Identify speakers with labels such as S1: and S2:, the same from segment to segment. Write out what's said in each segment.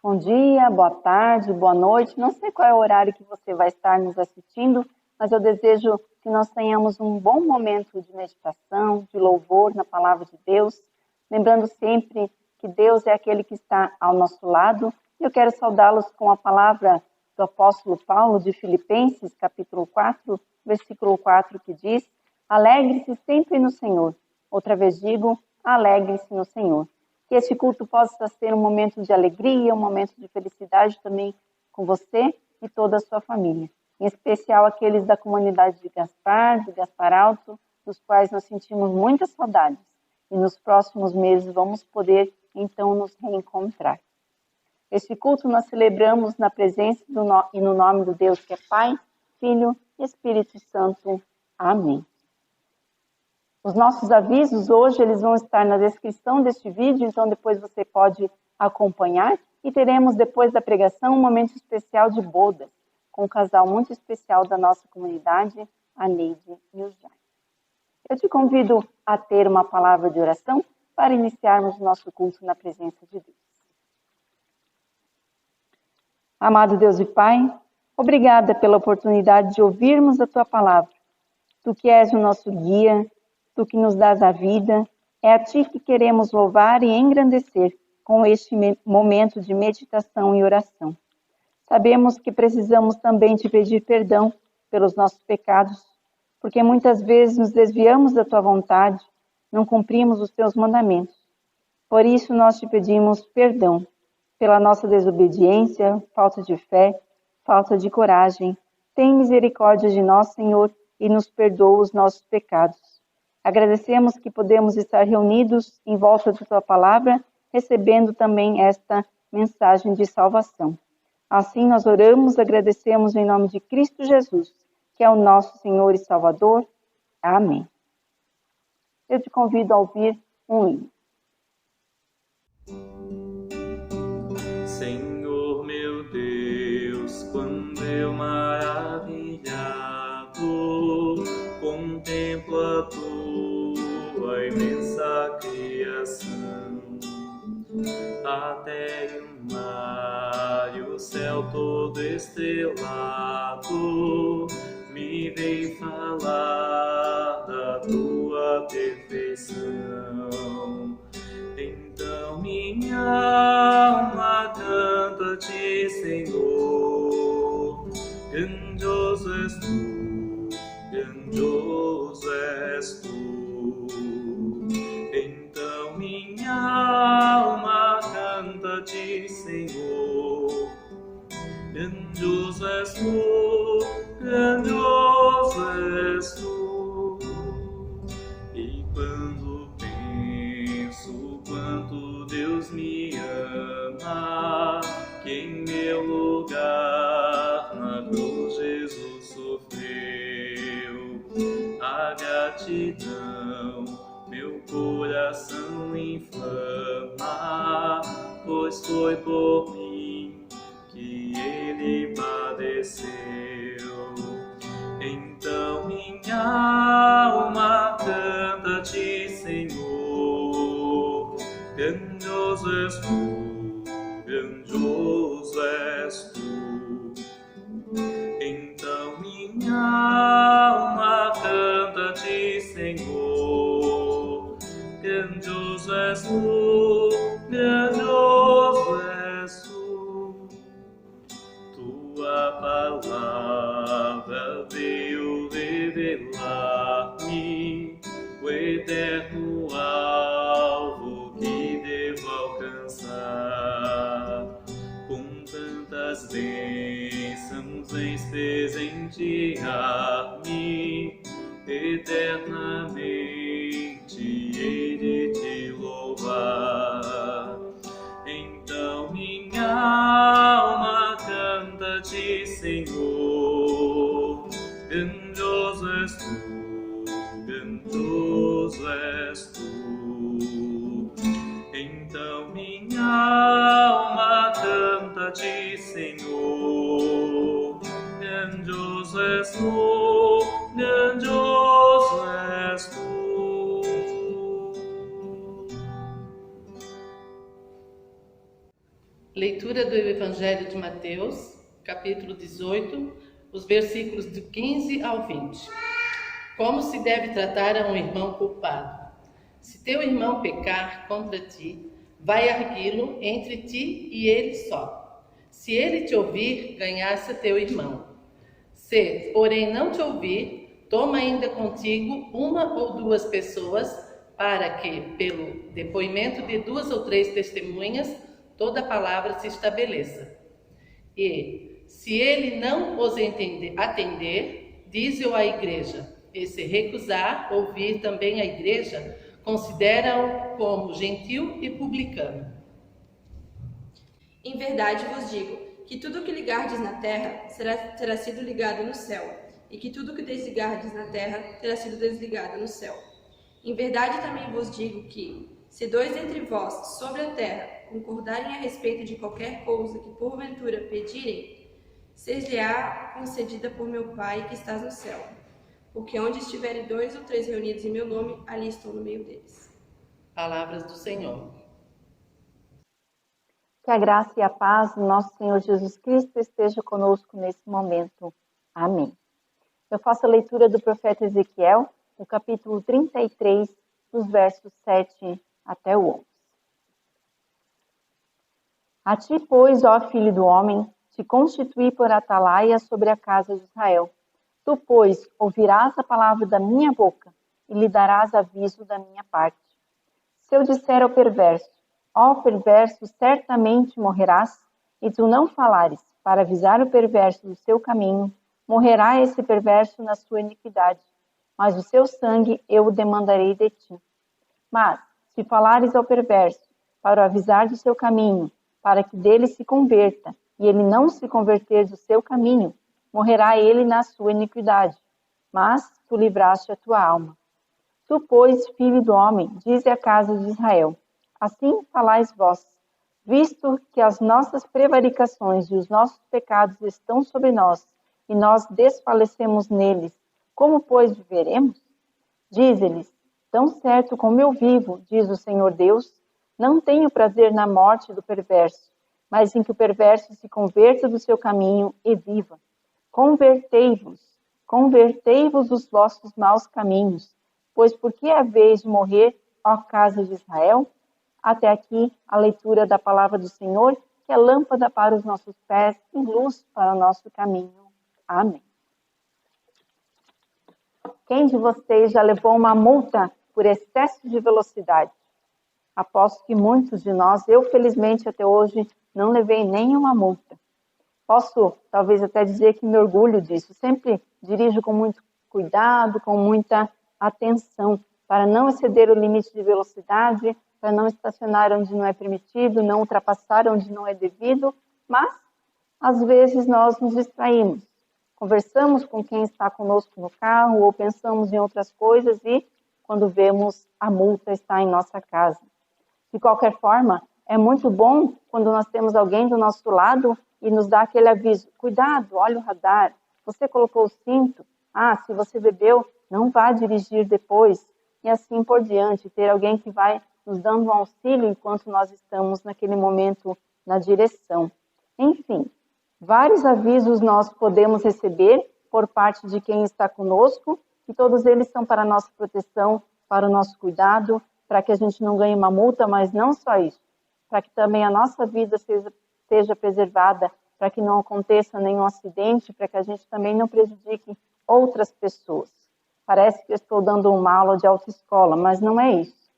S1: Bom dia, boa tarde, boa noite. Não sei qual é o horário que você vai estar nos assistindo, mas eu desejo que nós tenhamos um bom momento de meditação, de louvor na palavra de Deus, lembrando sempre que Deus é aquele que está ao nosso lado. Eu quero saudá-los com a palavra do apóstolo Paulo de Filipenses, capítulo 4, versículo 4, que diz: alegre-se sempre no Senhor. Outra vez digo, alegre-se no Senhor. Que este culto possa ser um momento de alegria, um momento de felicidade também com você e toda a sua família. Em especial aqueles da comunidade de Gaspar Alto, dos quais nós sentimos muitas saudades. E nos próximos meses vamos poder, então, nos reencontrar. Este culto nós celebramos na presença e no nome do Deus que é Pai, Filho e Espírito Santo. Amém. Os nossos avisos hoje eles vão estar na descrição deste vídeo, então depois você pode acompanhar. E teremos depois da pregação um momento especial de bodas, com um casal muito especial da nossa comunidade, a Neide e o Jair. Eu te convido a ter uma palavra de oração para iniciarmos o nosso culto na presença de Deus. Amado Deus e Pai, obrigada pela oportunidade de ouvirmos a Tua palavra. Tu que és o nosso guia, Tu que nos dás a vida, é a Ti que queremos louvar e engrandecer com este momento de meditação e oração. Sabemos que precisamos também Te pedir perdão pelos nossos pecados, porque muitas vezes nos desviamos da Tua vontade, não cumprimos os Teus mandamentos. Por isso nós Te pedimos perdão pela nossa desobediência, falta de fé, falta de coragem. Tem misericórdia de nós, Senhor, e nos perdoa os nossos pecados. Agradecemos que podemos estar reunidos em volta da Tua palavra, recebendo também esta mensagem de salvação. Assim nós oramos, agradecemos em nome de Cristo Jesus, que é o nosso Senhor e Salvador. Amém. Eu te convido a ouvir um hino.
S2: Senhor meu Deus, quando eu maravilhado contemplo a Tua imensa criação, a terra e o mar e o céu todo estrelado, me vem falar da Tua perfeição. Então minha alma canta-te, Senhor, grandioso és Tu, grandioso és Tu. Então minha alma canta-te, Senhor, grandioso és Tu, grandioso és Tu. E quando penso quanto Deus me ama, que em meu lugar na cruz Jesus sofreu, a gratidão meu coração inflama, pois foi por mim que Ele padeceu. Então minha alma canta-te, Senhor, grandioso és Tu, grandioso és Tu. Então minha alma canta-te, Senhor, grandioso és Tu, grandioso és Tu. Tua palavra veio revelar-me o eterno alvo que devo alcançar. Com tantas bênçãos vens presentear-me, eternamente hei de Te louvar. Então minha alma canta-te, Senhor, grandioso és Tu, grandioso és Tu. Então minha alma canta-te, Senhor, grandioso és Tu, grandioso és Tu.
S3: Leitura do Evangelho de Mateus, capítulo 18, os versículos de 15 ao 20. Como se deve tratar a um irmão culpado? Se teu irmão pecar contra ti, vai arguí-lo entre ti e ele só. Se ele te ouvir, ganhaste teu irmão. Se, porém, não te ouvir, toma ainda contigo uma ou duas pessoas, para que, pelo depoimento de 2 ou 3 testemunhas, toda palavra se estabeleça. E, se ele não os atender, dize-o à igreja. E se recusar ouvir também a igreja, considera-o como gentil e publicano.
S4: Em verdade vos digo, que tudo o que ligardes na terra terá sido ligado no céu, e que tudo o que desligardes na terra terá sido desligado no céu. Em verdade também vos digo que, se 2 dentre vós, sobre a terra, concordarem a respeito de qualquer coisa que porventura pedirem, ser-lhe-á concedida por meu Pai que estás no céu. Porque onde estiverem 2 ou 3 reunidos em meu nome, ali estou no meio deles.
S3: Palavras do Senhor.
S1: Que a graça e a paz do nosso Senhor Jesus Cristo esteja conosco nesse momento. Amém. Eu faço a leitura do profeta Ezequiel, no capítulo 33, dos versos 7 até o 11. A ti, pois, ó filho do homem, te constituí por atalaia sobre a casa de Israel. Tu, pois, ouvirás a palavra da minha boca e lhe darás aviso da minha parte. Se eu disser ao perverso, ó perverso, certamente morrerás, e tu não falares para avisar o perverso do seu caminho, morrerá esse perverso na sua iniquidade, mas o seu sangue eu o demandarei de ti. Mas, se falares ao perverso, para o avisar do seu caminho, para que dele se converta, e ele não se converter do seu caminho, morrerá ele na sua iniquidade, mas tu livraste a tua alma. Tu, pois, filho do homem, dize à casa de Israel, assim falais vós, visto que as nossas prevaricações e os nossos pecados estão sobre nós, e nós desfalecemos neles, como, pois, viveremos? Dize-lhes, tão certo como eu vivo, diz o Senhor Deus, não tenho prazer na morte do perverso, mas em que o perverso se converta do seu caminho e viva. Convertei-vos dos vossos maus caminhos, pois por que haveis de morrer, ó casa de Israel? Até aqui a leitura da palavra do Senhor, que é lâmpada para os nossos pés e luz para o nosso caminho. Amém. Quem de vocês já levou uma multa por excesso de velocidade? Aposto que muitos de nós, eu felizmente até hoje, não levei nenhuma multa. Posso talvez até dizer que me orgulho disso. Sempre dirijo com muito cuidado, com muita atenção, para não exceder o limite de velocidade, para não estacionar onde não é permitido, não ultrapassar onde não é devido, mas às vezes nós nos distraímos. Conversamos com quem está conosco no carro ou pensamos em outras coisas e, quando vemos, a multa está em nossa casa. De qualquer forma, é muito bom quando nós temos alguém do nosso lado e nos dá aquele aviso, cuidado, olha o radar, você colocou o cinto, se você bebeu, não vá dirigir depois, e assim por diante, ter alguém que vai nos dando um auxílio enquanto nós estamos naquele momento na direção. Enfim, vários avisos nós podemos receber por parte de quem está conosco, e todos eles são para a nossa proteção, para o nosso cuidado, para que a gente não ganhe uma multa, mas não só isso, para que também a nossa vida seja preservada, para que não aconteça nenhum acidente, para que a gente também não prejudique outras pessoas. Parece que eu estou dando uma aula de autoescola, mas não é isso.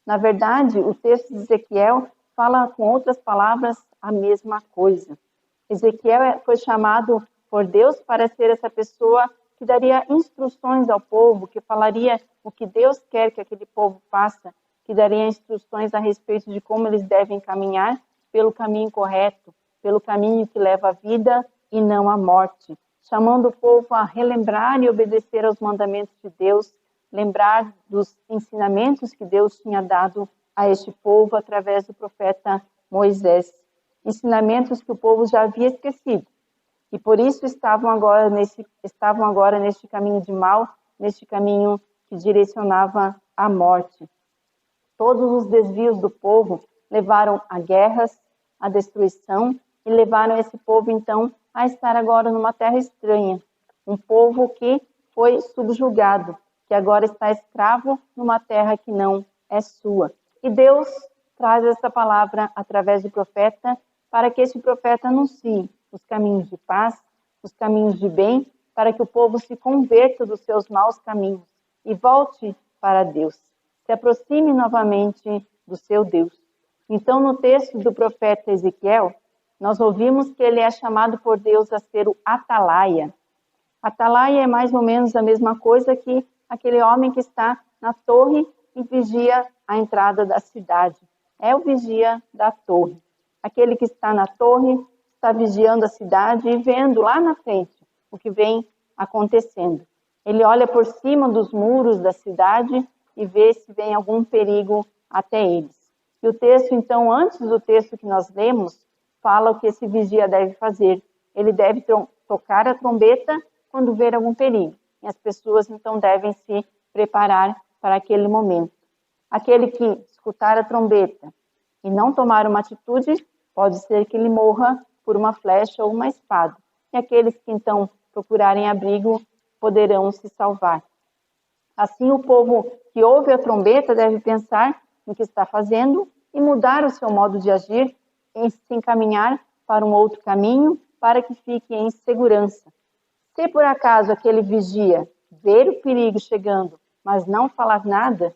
S1: Na verdade, o texto de Ezequiel fala com outras palavras a mesma coisa. Ezequiel foi chamado por Deus para ser essa pessoa que daria instruções ao povo, que falaria o que Deus quer que aquele povo faça, que daria instruções a respeito de como eles devem caminhar pelo caminho correto, pelo caminho que leva à vida e não à morte, chamando o povo a relembrar e obedecer aos mandamentos de Deus, lembrar dos ensinamentos que Deus tinha dado a este povo através do profeta Moisés, ensinamentos que o povo já havia esquecido, e por isso estavam agora neste caminho de mal, neste caminho que direcionava à morte. Todos os desvios do povo levaram a guerras, a destruição e levaram esse povo, então, a estar agora numa terra estranha. Um povo que foi subjugado, que agora está escravo numa terra que não é sua. E Deus traz essa palavra através do profeta, para que esse profeta anuncie os caminhos de paz, os caminhos de bem, para que o povo se converta dos seus maus caminhos e volte para Deus, se aproxime novamente do seu Deus. Então, no texto do profeta Ezequiel, nós ouvimos que ele é chamado por Deus a ser o atalaia. Atalaia é mais ou menos a mesma coisa que aquele homem que está na torre e vigia a entrada da cidade. É o vigia da torre. Aquele que está na torre está vigiando a cidade e vendo lá na frente o que vem acontecendo. Ele olha por cima dos muros da cidade e vê se vem algum perigo até eles. E o texto, então, antes do texto que nós lemos, fala o que esse vigia deve fazer. Ele deve tocar a trombeta quando ver algum perigo. E as pessoas, então, devem se preparar para aquele momento. Aquele que escutar a trombeta e não tomar uma atitude, pode ser que ele morra por uma flecha ou uma espada. E aqueles que, então, procurarem abrigo, poderão se salvar. Assim, o povo que ouve a trombeta deve pensar no que está fazendo e mudar o seu modo de agir, e se encaminhar para um outro caminho, para que fique em segurança. Se por acaso aquele vigia ver o perigo chegando, mas não falar nada,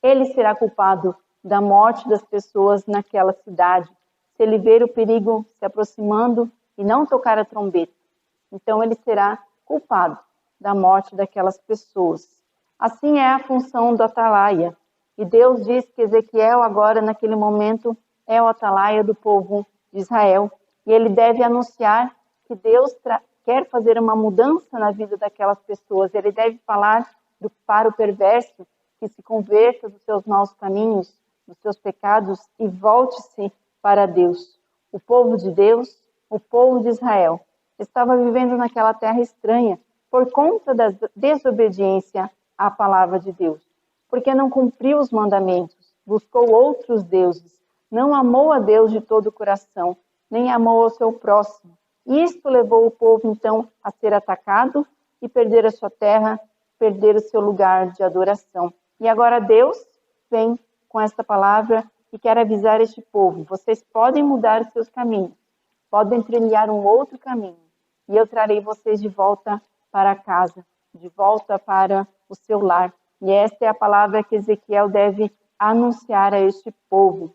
S1: ele será culpado da morte das pessoas naquela cidade. Se ele ver o perigo se aproximando e não tocar a trombeta, então ele será culpado da morte daquelas pessoas. Assim é a função do atalaia. E Deus diz que Ezequiel agora, naquele momento, é o atalaia do povo de Israel. E ele deve anunciar que Deus quer fazer uma mudança na vida daquelas pessoas. Ele deve falar para o perverso que se converta dos seus maus caminhos, dos seus pecados e volte-se para Deus. O povo de Deus, o povo de Israel, estava vivendo naquela terra estranha por conta da desobediência à palavra de Deus, porque não cumpriu os mandamentos, buscou outros deuses, não amou a Deus de todo o coração, nem amou ao seu próximo. Isto levou o povo, então, a ser atacado e perder a sua terra, perder o seu lugar de adoração. E agora Deus vem com esta palavra e quer avisar este povo: vocês podem mudar os seus caminhos, podem trilhar um outro caminho, e eu trarei vocês de volta para casa, de volta para o seu lar. E esta é a palavra que Ezequiel deve anunciar a este povo.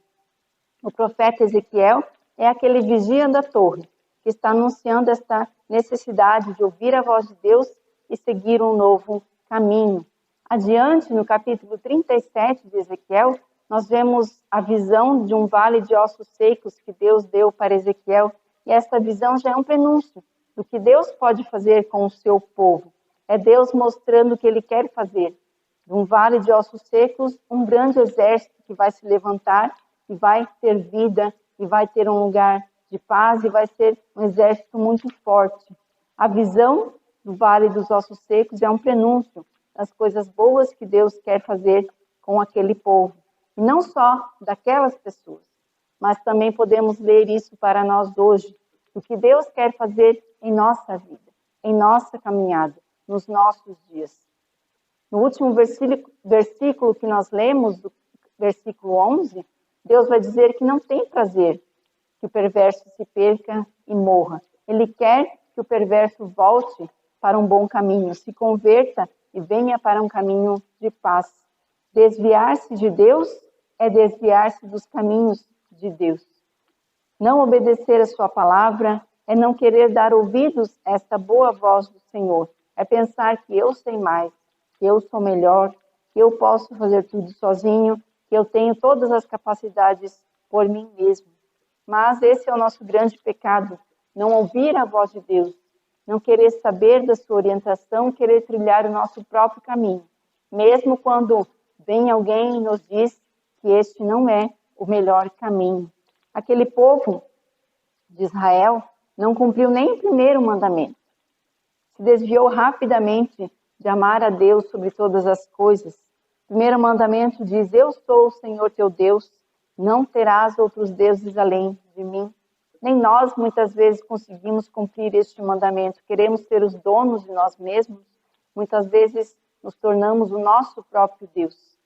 S1: O profeta Ezequiel é aquele vigia da torre, que está anunciando esta necessidade de ouvir a voz de Deus e seguir um novo caminho. Adiante, no capítulo 37 de Ezequiel, nós vemos a visão de um vale de ossos secos que Deus deu para Ezequiel, e esta visão já é um prenúncio do que Deus pode fazer com o seu povo. É Deus mostrando o que Ele quer fazer. De um vale de ossos secos, um grande exército que vai se levantar e vai ter vida, e vai ter um lugar de paz, e vai ser um exército muito forte. A visão do vale dos ossos secos é um prenúncio das coisas boas que Deus quer fazer com aquele povo. E não só daquelas pessoas, mas também podemos ler isso para nós hoje, o que Deus quer fazer em nossa vida, em nossa caminhada, nos nossos dias. No último versículo que nós lemos, do versículo 11, Deus vai dizer que não tem prazer que o perverso se perca e morra. Ele quer que o perverso volte para um bom caminho, se converta e venha para um caminho de paz. Desviar-se de Deus é desviar-se dos caminhos de Deus. Não obedecer a sua palavra é não querer dar ouvidos a esta boa voz do Senhor. É pensar que eu sei mais, que eu sou melhor, que eu posso fazer tudo sozinho, que eu tenho todas as capacidades por mim mesmo. Mas esse é o nosso grande pecado, não ouvir a voz de Deus, não querer saber da sua orientação, querer trilhar o nosso próprio caminho, mesmo quando vem alguém e nos diz que este não é o melhor caminho. Aquele povo de Israel não cumpriu nem o primeiro mandamento. Se desviou rapidamente de amar a Deus sobre todas as coisas. O primeiro mandamento diz: eu sou o Senhor teu Deus, não terás outros deuses além de mim. Nem nós, muitas vezes, conseguimos cumprir este mandamento. Queremos ser os donos de nós mesmos. Muitas vezes, nos tornamos o nosso próprio Deus.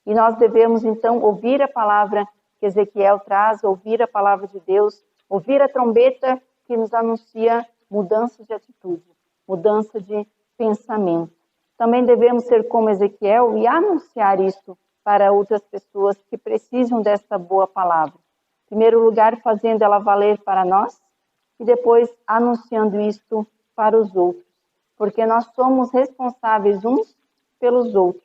S1: E nós devemos, então, ouvir a palavra que Ezequiel traz, ouvir a palavra de Deus, ouvir a trombeta que nos anuncia mudança de atitude, mudança de pensamento. Também devemos ser como Ezequiel e anunciar isso para outras pessoas que precisam dessa boa palavra. Em primeiro lugar, fazendo ela valer para nós e depois anunciando isto para os outros, porque nós somos responsáveis uns pelos outros.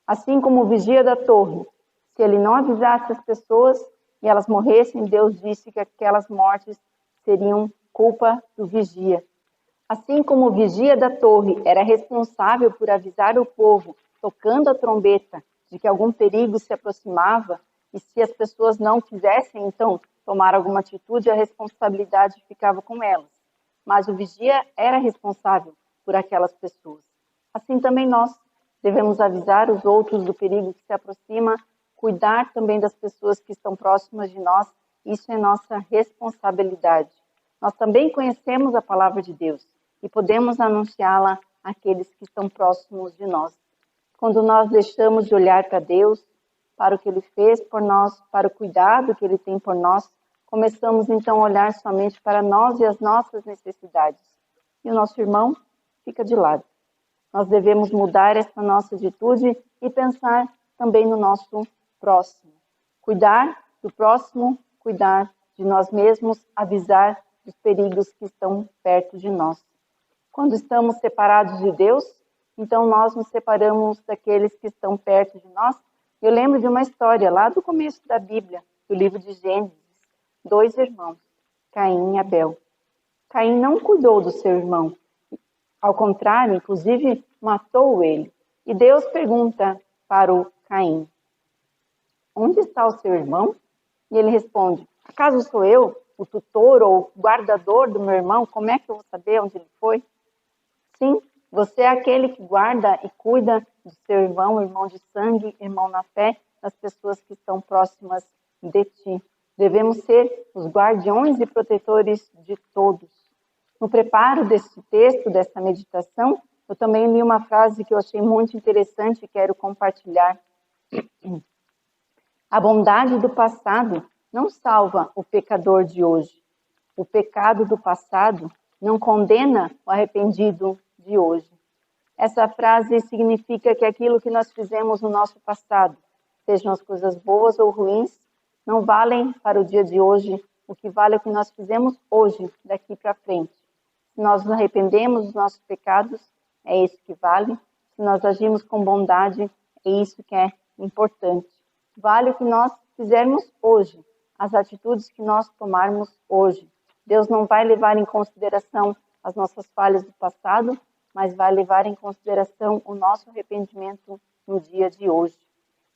S1: Assim como o vigia da torre, se ele não avisasse as pessoas e elas morressem, Deus disse que aquelas mortes seriam culpa do vigia. Assim como o vigia da torre era responsável por avisar o povo, tocando a trombeta, de que algum perigo se aproximava, e se as pessoas não quisessem, então, tomar alguma atitude, a responsabilidade ficava com elas. Mas o vigia era responsável por aquelas pessoas. Assim também nós devemos avisar os outros do perigo que se aproxima, cuidar também das pessoas que estão próximas de nós. Isso é nossa responsabilidade. Nós também conhecemos a palavra de Deus e podemos anunciá-la àqueles que estão próximos de nós. Quando nós deixamos de olhar para Deus, para o que Ele fez por nós, para o cuidado que Ele tem por nós, começamos então a olhar somente para nós e as nossas necessidades. E o nosso irmão fica de lado. Nós devemos mudar essa nossa atitude e pensar também no nosso próximo. Cuidar do próximo, cuidar de nós mesmos, avisar dos perigos que estão perto de nós. Quando estamos separados de Deus, então nós nos separamos daqueles que estão perto de nós. Eu lembro de uma história lá do começo da Bíblia, do livro de Gênesis, 2 irmãos, Caim e Abel. Caim não cuidou do seu irmão, ao contrário, inclusive matou ele. E Deus pergunta para o Caim: onde está o seu irmão? E ele responde: acaso sou eu, o tutor ou guardador do meu irmão? Como é que eu vou saber onde ele foi? Sim, você é aquele que guarda e cuida do seu irmão de sangue, irmão na fé, das pessoas que estão próximas de ti. Devemos ser os guardiões e protetores de todos. No preparo desse texto, dessa meditação, eu também li uma frase que eu achei muito interessante e quero compartilhar. A bondade do passado não salva o pecador de hoje. O pecado do passado não condena o arrependido de hoje. Essa frase significa que aquilo que nós fizemos no nosso passado, sejam as coisas boas ou ruins, não valem para o dia de hoje. O que vale é o que nós fizemos hoje, daqui para frente. Se nós nos arrependemos dos nossos pecados, é isso que vale. Se nós agimos com bondade, é isso que é importante. Vale o que nós fizermos hoje, as atitudes que nós tomarmos hoje. Deus não vai levar em consideração as nossas falhas do passado, mas vai levar em consideração o nosso arrependimento no dia de hoje.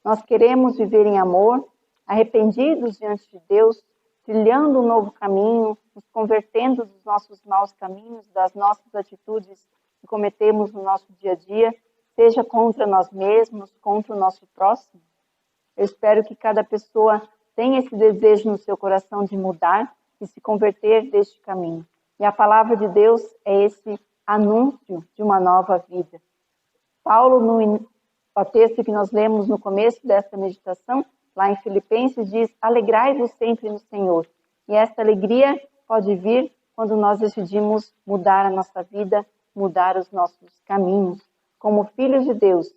S1: Nós queremos viver em amor, arrependidos diante de Deus, trilhando um novo caminho, nos convertendo dos nossos maus caminhos, das nossas atitudes que cometemos no nosso dia a dia, seja contra nós mesmos, contra o nosso próximo. Eu espero que cada pessoa tenha esse desejo no seu coração de mudar e se converter deste caminho. E a palavra de Deus é esse anúncio de uma nova vida. Paulo, no texto que nós lemos no começo desta meditação, lá em Filipenses, diz: alegrai-vos sempre no Senhor. E essa alegria pode vir quando nós decidimos mudar a nossa vida, mudar os nossos caminhos. Como filhos de Deus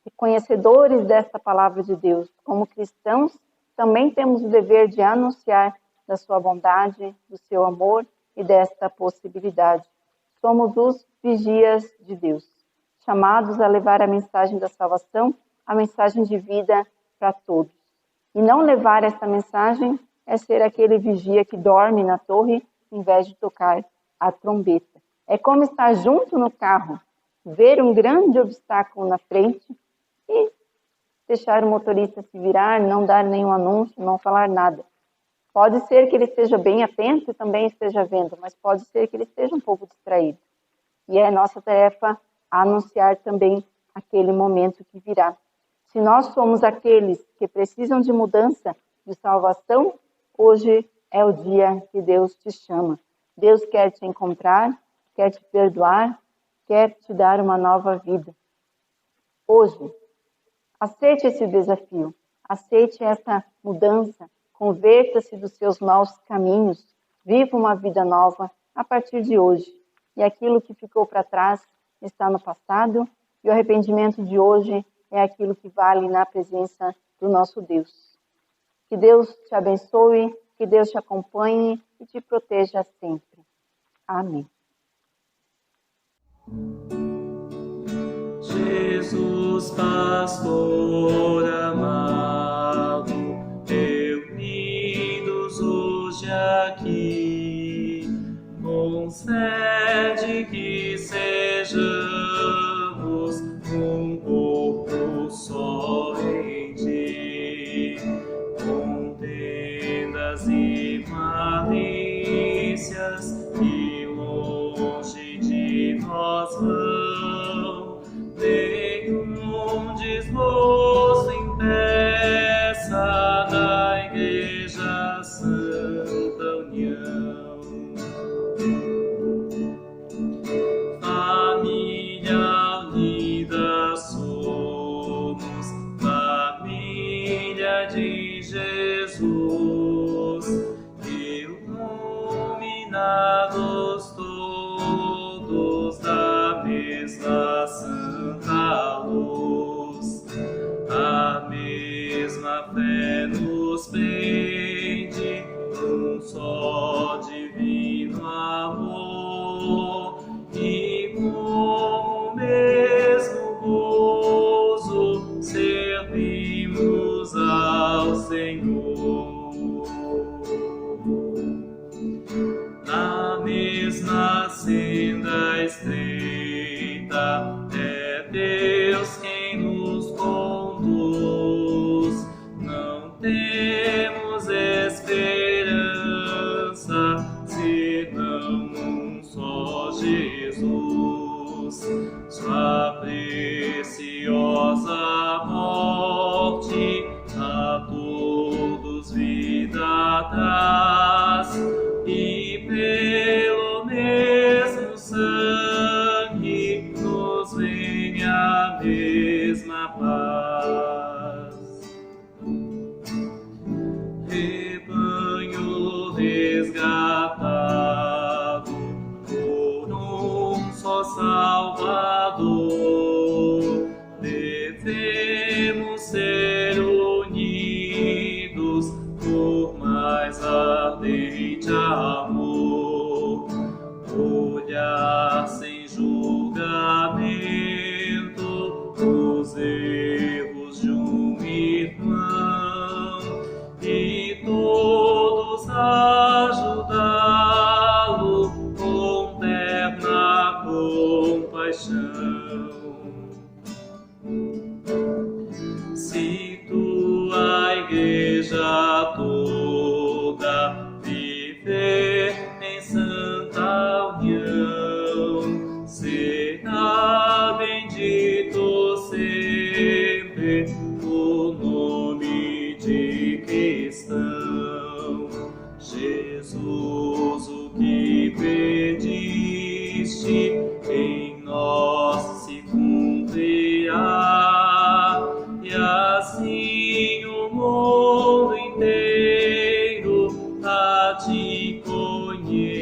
S1: e conhecedores desta palavra de Deus, como cristãos, também temos o dever de anunciar da sua bondade, do seu amor e desta possibilidade. Somos os vigias de Deus, chamados a levar a mensagem da salvação, a mensagem de vida para todos. E não levar essa mensagem é ser aquele vigia que dorme na torre em vez de tocar a trombeta. É como estar junto no carro, ver um grande obstáculo na frente e deixar o motorista se virar, não dar nenhum anúncio, não falar nada. Pode ser que ele esteja bem atento e também esteja vendo, mas pode ser que ele esteja um pouco distraído. E é nossa tarefa anunciar também aquele momento que virá. Se nós somos aqueles que precisam de mudança, de salvação, hoje É o dia que Deus te chama. Deus quer te encontrar, quer te perdoar, quer te dar uma nova vida. Hoje, aceite esse desafio, aceite essa mudança, converta-se dos seus maus caminhos, viva uma vida nova a partir de hoje. E aquilo que ficou para trás está no passado, e o arrependimento de hoje é aquilo que vale na presença do nosso Deus. Que Deus te abençoe, que Deus te acompanhe e te proteja sempre. Amém.
S2: Jesus, pastor amado, reunidos hoje aqui, concede que sejamos um corpo só em ti, contendas e malícias que longe de nós vão, nenhum desgosto impeça na Igreja Santa União. Família unida somos, família de Jesus, iluminados todos da mesma santa luz. A mesma fé nos prende num só divino amor, e com o mesmo gozo servimos ao Senhor. Na mesma senda estreita é Deus quem nos conduz. Não temos esperança senão um só Jesus. Sua preciosa morte a todos vida traz, e pelo mesmo sangue nos vem a mesma paz. Rebanho resgatado por um só Salvador, devemos ser unidos por mais ardente amor, olhar sem julgamento os erros de um irmão, e todos ajudá-lo com terna compaixão. Se tua Igreja toda viver em santa união, será bendito sempre o nome de cristão. Jesus, o que pediste em nós se cumprirá, e assim o mundo inteiro a te conhecerá.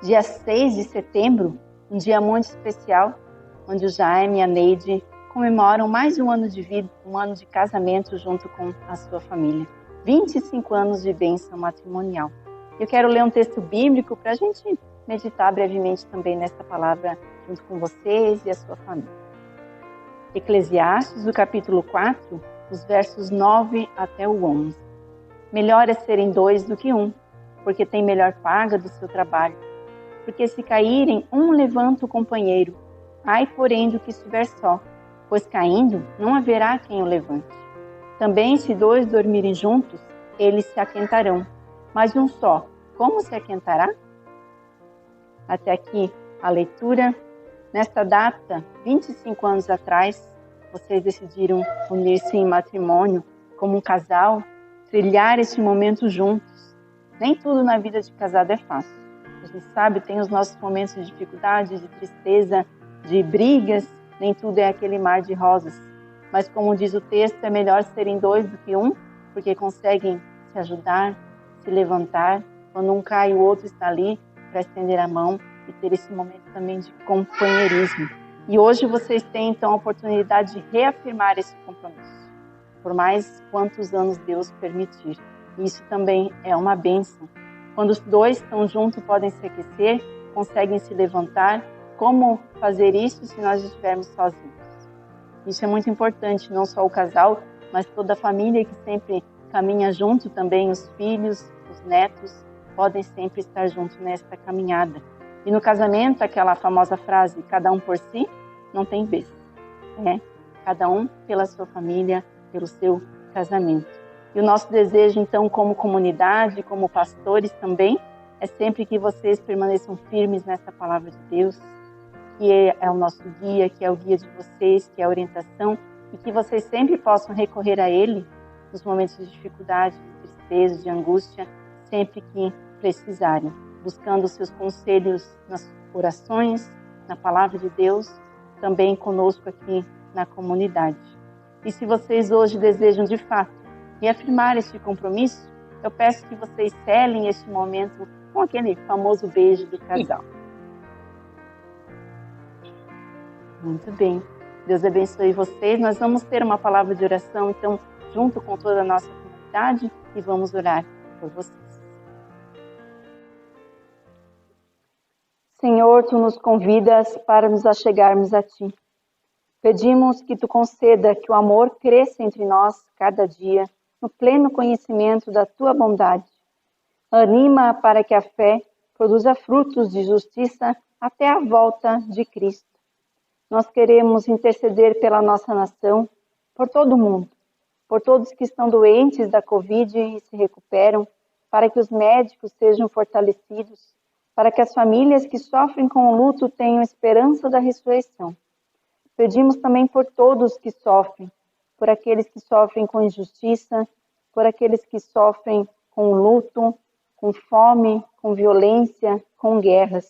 S1: Dia 6 de setembro, um dia muito especial, onde o Jaime e a Neide comemoram mais de um ano de vida, um ano de casamento junto com a sua família. 25 anos de bênção matrimonial. Eu quero ler um texto bíblico para a gente meditar brevemente também nessa palavra junto com vocês e a sua família. Eclesiastes, o capítulo 4, os versos 9 até o 11. Melhor é serem dois do que um, porque tem melhor paga do seu trabalho. Porque se caírem, um levanta o companheiro. Ai, porém, do que estiver só, pois caindo, não haverá quem o levante. Também, se 2 dormirem juntos, eles se aquentarão. Mas um só, como se aquentará? Até aqui a leitura. Nesta data, 25 anos atrás, vocês decidiram unir-se em matrimônio como um casal, trilhar este momento juntos. Nem tudo na vida de casado é fácil. A gente sabe, tem os nossos momentos de dificuldade, de tristeza, de brigas, nem tudo é aquele mar de rosas. Mas como diz o texto, é melhor serem 2 do que 1, porque conseguem se ajudar, se levantar. Quando um cai, o outro está ali para estender a mão e ter esse momento também de companheirismo. E hoje vocês têm então a oportunidade de reafirmar esse compromisso, por mais quantos anos Deus permitir. Isso também é uma bênção. Quando os 2 estão juntos, podem se aquecer, conseguem se levantar. Como fazer isso se nós estivermos sozinhos? Isso é muito importante, não só o casal, mas toda a família que sempre caminha junto, também os filhos, os netos, podem sempre estar juntos nesta caminhada. E no casamento, aquela famosa frase, cada um por si, não tem vez. Cada um pela sua família, pelo seu casamento. E o nosso desejo, então, como comunidade, como pastores também, é sempre que vocês permaneçam firmes nessa palavra de Deus, que é o nosso guia, que é o guia de vocês, que é a orientação, e que vocês sempre possam recorrer a Ele nos momentos de dificuldade, de tristeza, de angústia, sempre que precisarem, buscando os seus conselhos nas orações, na palavra de Deus, também conosco aqui na comunidade. E se vocês hoje desejam de fato reafirmar este compromisso, eu peço que vocês selem este momento com aquele famoso beijo do casal. Muito bem. Deus abençoe vocês. Nós vamos ter uma palavra de oração, então, junto com toda a nossa comunidade, e vamos orar por vocês. Senhor, Tu nos convidas para nos achegarmos a Ti. Pedimos que Tu conceda que o amor cresça entre nós cada dia, no pleno conhecimento da Tua bondade. Anima para que a fé produza frutos de justiça até a volta de Cristo. Nós queremos interceder pela nossa nação, por todo mundo, por todos que estão doentes da Covid e se recuperam, para que os médicos sejam fortalecidos, para que as famílias que sofrem com o luto tenham esperança da ressurreição. Pedimos também por todos que sofrem, por aqueles que sofrem com injustiça, por aqueles que sofrem com luto, com fome, com violência, com guerras.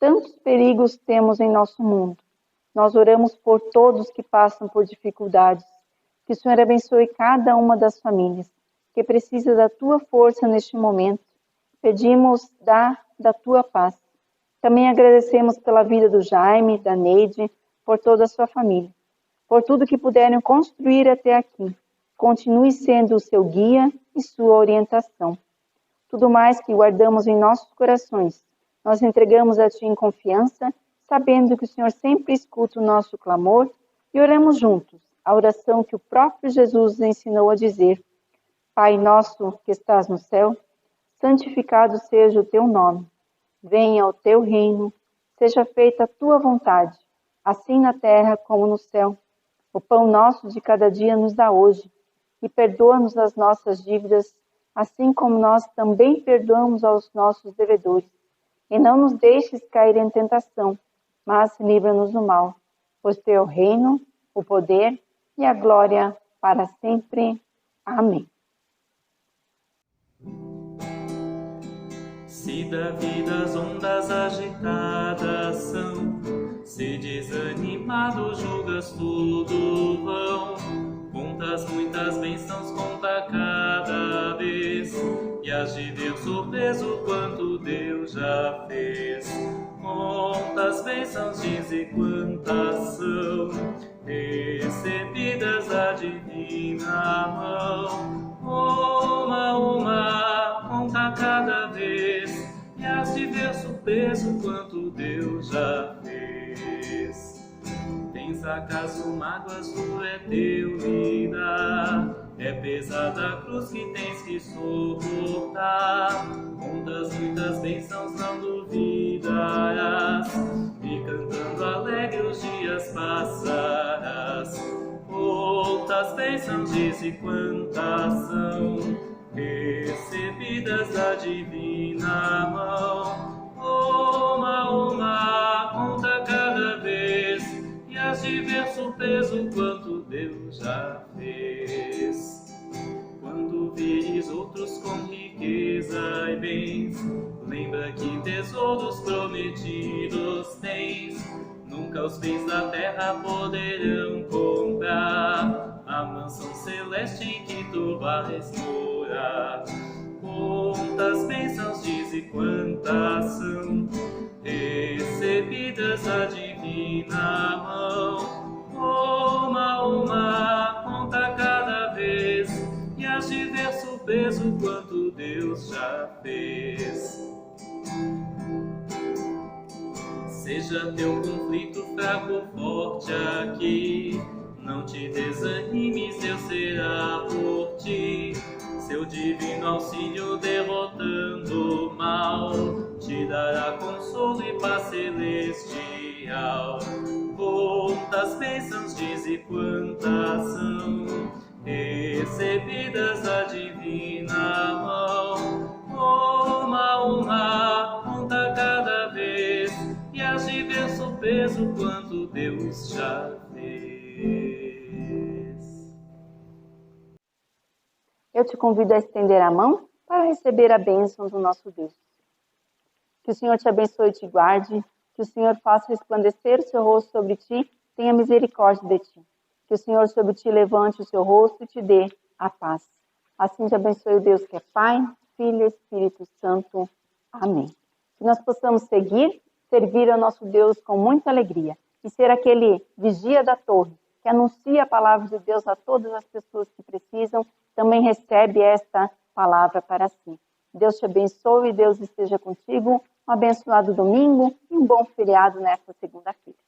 S1: Tantos perigos temos em nosso mundo. Nós oramos por todos que passam por dificuldades. Que o Senhor abençoe cada uma das famílias que precisa da Tua força neste momento. Pedimos da Tua paz. Também agradecemos pela vida do Jaime, da Neide, por toda a sua família, por tudo que puderam construir até aqui. Continue sendo o seu guia e sua orientação. Tudo mais que guardamos em nossos corações, nós entregamos a Ti em confiança, sabendo que o Senhor sempre escuta o nosso clamor, e oramos juntos a oração que o próprio Jesus ensinou a dizer: Pai nosso que estás no céu, santificado seja o Teu nome. Venha o Teu reino, seja feita a Tua vontade, assim na terra como no céu. O pão nosso de cada dia nos dá hoje, e perdoa-nos as nossas dívidas, assim como nós também perdoamos aos nossos devedores. E não nos deixes cair em tentação, mas livra-nos do mal, pois Teu é o reino, o poder e a glória para sempre. Amém.
S2: Se da vida as ondas agitadas são, se desanimado julgas tudo vão, contas muitas bênçãos, conta cada vez, e as de Deus surpreso quanto Deus já fez. Contas bênçãos, dize quantas são, recebidas da divina mão. Uma, conta cada vez, e as de Deus surpreso quanto Deus já fez. Tens acaso mágoas, tu é teu lidar, é pesada a cruz que tens que suportar. Contas muitas bênçãos, não duvidarás, e cantando alegre os dias passarás. Outras bênçãos dize quantas são, recebidas da divina mão. Uma, conta cada vez, e as de ver surpreso quanto Deus já fez. Quando vires outros com riqueza e bens, lembra que tesouros prometidos tens. Nunca os bens da terra poderão comprar a mansão celeste em que tu vais morar. Quantas bênçãos dize quantas são, recebidas da divina mão. Uma, conta cada vez, e as de ver surpreso quanto Deus já fez. Seja teu conflito fraco ou forte aqui, não te desanimes, Deus será por ti. Seu divino auxílio derrotando o mal, te dará consolo e paz celestial. Quantas bênçãos dize quantas são, recebidas da divina mão. Uma, conta cada vez, e as de ver surpreso quanto Deus já fez.
S1: Eu te convido a estender a mão para receber a bênção do nosso Deus. Que o Senhor te abençoe e te guarde, que o Senhor faça resplandecer o seu rosto sobre ti, tenha misericórdia de ti. Que o Senhor sobre ti levante o seu rosto e te dê a paz. Assim te abençoe o Deus que é Pai, Filho e Espírito Santo. Amém. Que nós possamos servir ao nosso Deus com muita alegria e ser aquele vigia da torre que anuncia a palavra de Deus a todas as pessoas que precisam, também recebe esta palavra para si. Deus te abençoe e Deus esteja contigo. Um abençoado domingo e um bom feriado nesta segunda-feira.